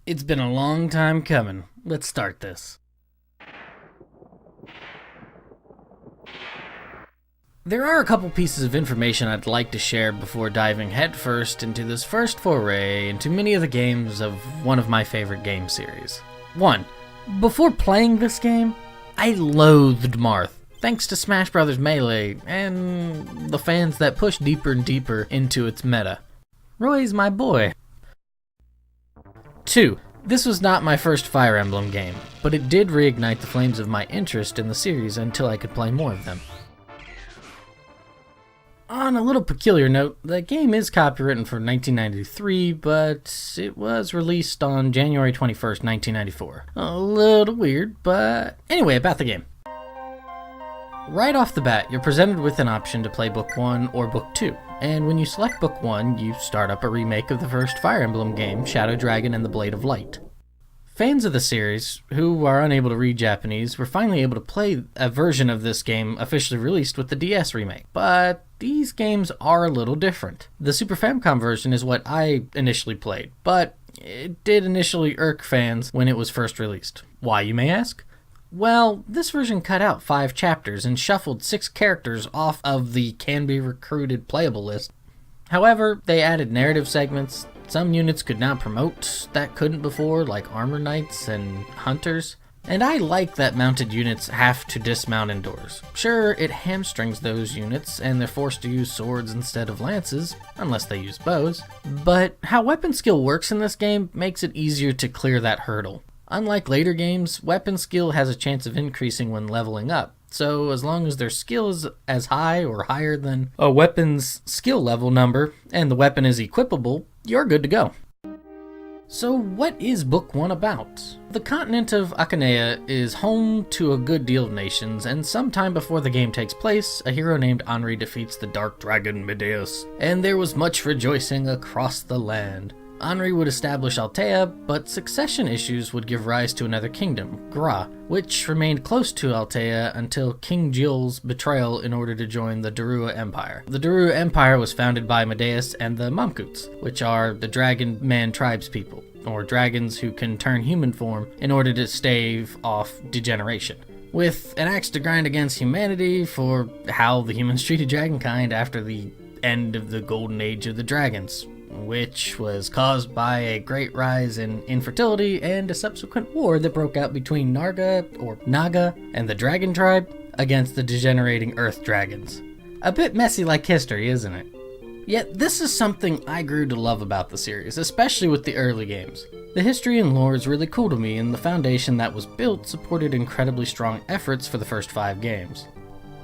It's been a long time coming. Let's start this. There are a couple pieces of information I'd like to share before diving headfirst into this first foray into many of the games of one of my favorite game series. 1. Before playing this game, I loathed Marth, thanks to Smash Bros. Melee and the fans that push deeper and deeper into its meta. Roy's my boy. 2. This was not my first Fire Emblem game, but it did reignite the flames of my interest in the series until I could play more of them. On a little peculiar note, the game is copywritten for 1993, but it was released on January 21st, 1994. A little weird, but anyway, about the game. Right off the bat, you're presented with an option to play Book 1 or Book 2, and when you select Book 1, you start up a remake of the first Fire Emblem game, Shadow Dragon and the Blade of Light. Fans of the series, who are unable to read Japanese, were finally able to play a version of this game officially released with the DS remake, but these games are a little different. The Super Famicom version is what I initially played, but it did initially irk fans when it was first released. Why, you may ask? Well, this version cut out 5 chapters and shuffled 6 characters off of the can-be-recruited playable list. However, they added narrative segments. Some units could now promote that couldn't before, like armor knights and hunters. And I like that mounted units have to dismount indoors. Sure, it hamstrings those units, and they're forced to use swords instead of lances, unless they use bows. But how weapon skill works in this game makes it easier to clear that hurdle. Unlike later games, weapon skill has a chance of increasing when leveling up. So as long as their skill is as high or higher than a weapon's skill level number, and the weapon is equipable, you're good to go. So what is Book 1 about? The continent of Akanea is home to a good deal of nations, and sometime before the game takes place, a hero named Henri defeats the dark dragon Medeus, and there was much rejoicing across the land. Henri would establish Altea, but succession issues would give rise to another kingdom, Gra, which remained close to Altea until King Jill's betrayal in order to join the Darua Empire. The Darua Empire was founded by Medeus and the Momkuts, which are the dragon man tribespeople, or dragons who can turn human form in order to stave off degeneration. With an axe to grind against humanity for how the humans treated dragonkind after the end of the golden age of the dragons, which was caused by a great rise in infertility and a subsequent war that broke out between Naga and the dragon tribe against the degenerating earth dragons. A bit messy like history, isn't it? Yet this is something I grew to love about the series, especially with the early games. The history and lore is really cool to me, and the foundation that was built supported incredibly strong efforts for the first 5 games.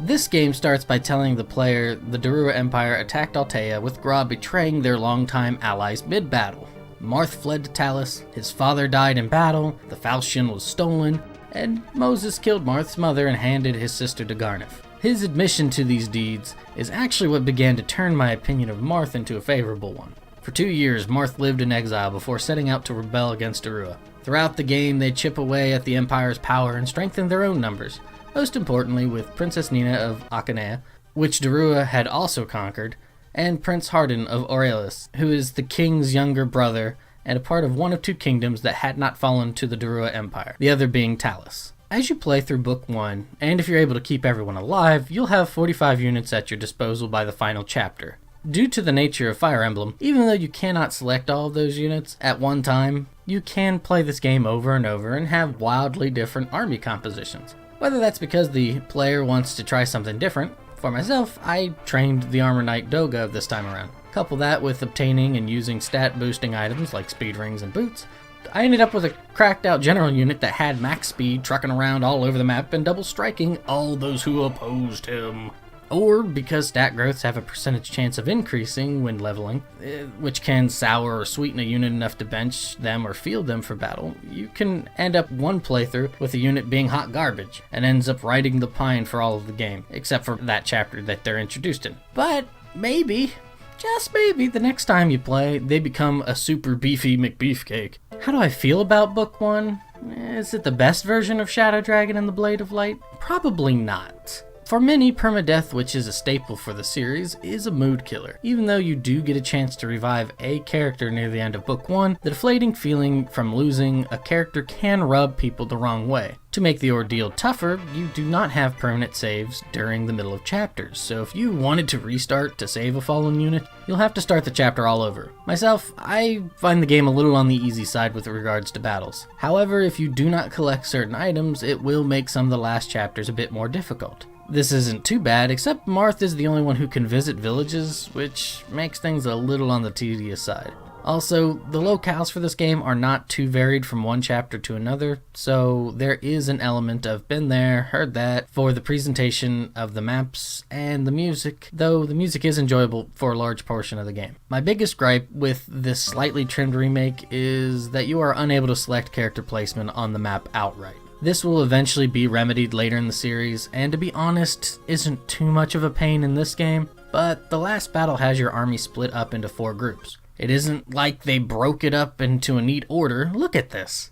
This game starts by telling the player the Darua Empire attacked Altea, with Gra betraying their longtime allies mid-battle. Marth fled to Talus, his father died in battle, the falchion was stolen, and Moses killed Marth's mother and handed his sister to Garneth. His admission to these deeds is actually what began to turn my opinion of Marth into a favorable one. For 2 years, Marth lived in exile before setting out to rebel against Darua. Throughout the game, they chip away at the Empire's power and strengthen their own numbers. Most importantly with Princess Nina of Akanea, which Darua had also conquered, and Prince Hardin of Aurelis, who is the king's younger brother and a part of one of 2 kingdoms that had not fallen to the Darua Empire, the other being Talus. As you play through Book 1, and if you're able to keep everyone alive, you'll have 45 units at your disposal by the final chapter. Due to the nature of Fire Emblem, even though you cannot select all of those units at one time, you can play this game over and over and have wildly different army compositions. Whether that's because the player wants to try something different. For myself, I trained the Armor Knight Doga this time around. Couple that with obtaining and using stat boosting items like speed rings and boots, I ended up with a cracked out general unit that had max speed trucking around all over the map and double striking all those who opposed him. Or because stat growths have a percentage chance of increasing when leveling, which can sour or sweeten a unit enough to bench them or field them for battle, you can end up one playthrough with a unit being hot garbage and ends up riding the pine for all of the game, except for that chapter that they're introduced in. But maybe, just maybe, the next time you play, they become a super beefy McBeefcake. How do I feel about Book 1? Is it the best version of Shadow Dragon and the Blade of Light? Probably not. For many, permadeath, which is a staple for the series, is a mood killer. Even though you do get a chance to revive a character near the end of book 1, the deflating feeling from losing a character can rub people the wrong way. To make the ordeal tougher, you do not have permanent saves during the middle of chapters, so if you wanted to restart to save a fallen unit, you'll have to start the chapter all over. Myself, I find the game a little on the easy side with regards to battles. However, if you do not collect certain items, it will make some of the last chapters a bit more difficult. This isn't too bad, except Marth is the only one who can visit villages, which makes things a little on the tedious side. Also, the locales for this game are not too varied from one chapter to another, so there is an element of been there, heard that, for the presentation of the maps and the music, though the music is enjoyable for a large portion of the game. My biggest gripe with this slightly trimmed remake is that you are unable to select character placement on the map outright. This will eventually be remedied later in the series, and to be honest, isn't too much of a pain in this game, but the last battle has your army split up into 4 groups. It isn't like they broke it up into a neat order. Look at this.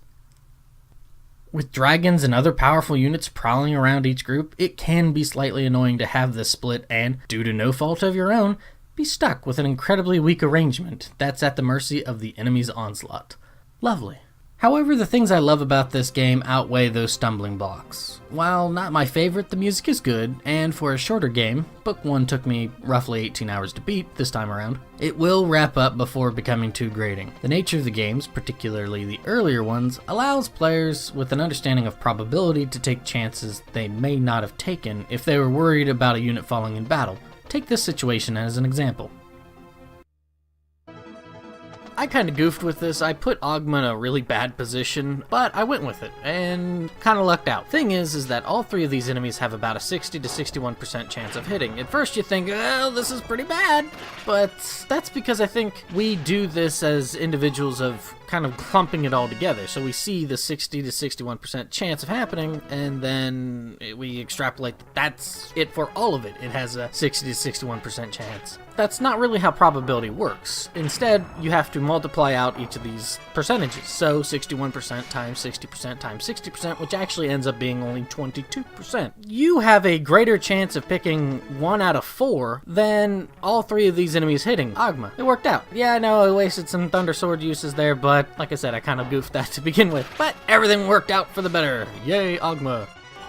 With dragons and other powerful units prowling around each group, it can be slightly annoying to have this split and, due to no fault of your own, be stuck with an incredibly weak arrangement that's at the mercy of the enemy's onslaught. Lovely. However, the things I love about this game outweigh those stumbling blocks. While not my favorite, the music is good, and for a shorter game, book 1 took me roughly 18 hours to beat this time around, it will wrap up before becoming too grating. The nature of the games, particularly the earlier ones, allows players with an understanding of probability to take chances they may not have taken if they were worried about a unit falling in battle. Take this situation as an example. I kinda goofed with this. I put Ogma in a really bad position, but I went with it, and kinda lucked out. Thing is that all 3 of these enemies have about a 60 to 61% chance of hitting. At first you think, oh, this is pretty bad, but that's because I think we do this as individuals of kind of clumping it all together. So we see the 60 to 61% chance of happening, and then we extrapolate that's it for all of it. It has a 60 to 61% chance. That's not really how probability works. Instead, you have to multiply out each of these percentages. So 61% times 60% times 60%, which actually ends up being only 22%. You have a greater chance of picking 1 out of 4 than all 3 of these enemies hitting Ogma. It worked out. Yeah, I know I wasted some Thunder Sword uses there, but like I said, I kind of goofed that to begin with. But everything worked out for the better. Yay, Ogma.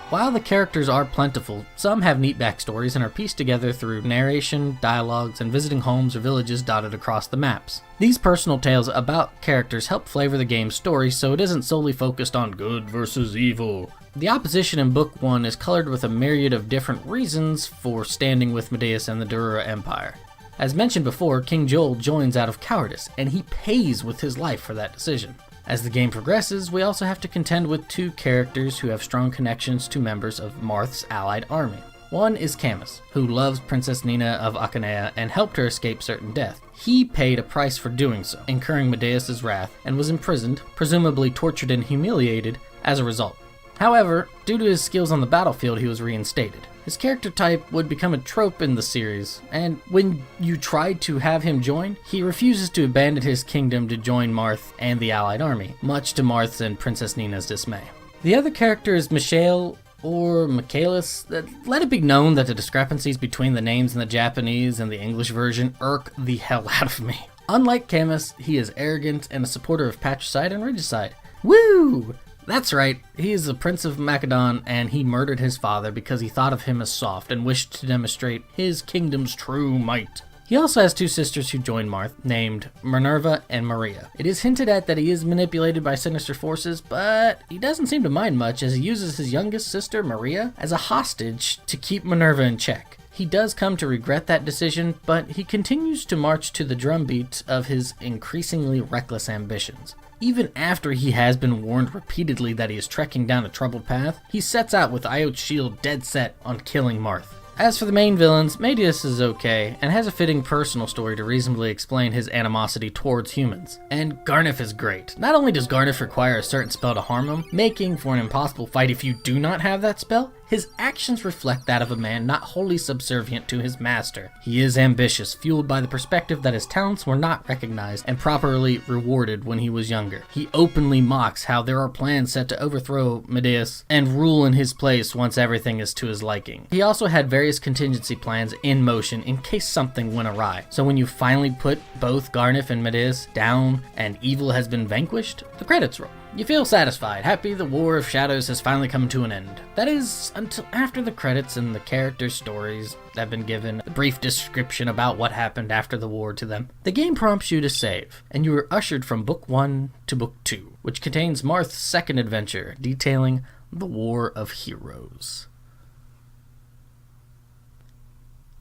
While the characters are plentiful, some have neat backstories and are pieced together through narration, dialogues, and visiting homes or villages dotted across the maps. These personal tales about characters help flavor the game's story so it isn't solely focused on good versus evil. The opposition in Book 1 is colored with a myriad of different reasons for standing with Medeus and the Durura Empire. As mentioned before, King Joel joins out of cowardice, and he pays with his life for that decision. As the game progresses, we also have to contend with 2 characters who have strong connections to members of Marth's allied army. One is Camus, who loves Princess Nina of Akanea and helped her escape certain death. He paid a price for doing so, incurring Medeus' wrath, and was imprisoned, presumably tortured and humiliated, as a result. However, due to his skills on the battlefield, he was reinstated. His character type would become a trope in the series, and when you tried to have him join, he refuses to abandon his kingdom to join Marth and the allied army, much to Marth's and Princess Nina's dismay. The other character is Michael, or Michaelis. Let it be known that the discrepancies between the names in the Japanese and the English version irk the hell out of me. Unlike Camus, he is arrogant and a supporter of patricide and regicide. Woo! That's right, he is the Prince of Macedon, and he murdered his father because he thought of him as soft and wished to demonstrate his kingdom's true might. He also has 2 sisters who join Marth, named Minerva and Maria. It is hinted at that he is manipulated by sinister forces, but he doesn't seem to mind much as he uses his youngest sister, Maria, as a hostage to keep Minerva in check. He does come to regret that decision, but he continues to march to the drumbeat of his increasingly reckless ambitions. Even after he has been warned repeatedly that he is trekking down a troubled path, he sets out with Iot's shield dead set on killing Marth. As for the main villains, Medeus is okay, and has a fitting personal story to reasonably explain his animosity towards humans. And Garnif is great. Not only does Garnif require a certain spell to harm him, making for an impossible fight if you do not have that spell, His actions reflect that of a man not wholly subservient to his master. He is ambitious, fueled by the perspective that his talents were not recognized and properly rewarded when he was younger. He openly mocks how there are plans set to overthrow Medeiros and rule in his place once everything is to his liking. He also had various contingency plans in motion in case something went awry. So when you finally put both Garnif and Medeiros down and evil has been vanquished, the credits roll. You feel satisfied, happy the War of Shadows has finally come to an end. That is, until after the credits and the characters' stories have been given, a brief description about what happened after the war to them. The game prompts you to save, and you are ushered from Book 1 to Book 2, which contains Marth's second adventure, detailing the War of Heroes.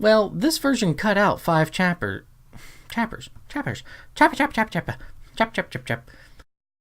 Well, this version cut out 5 chapters.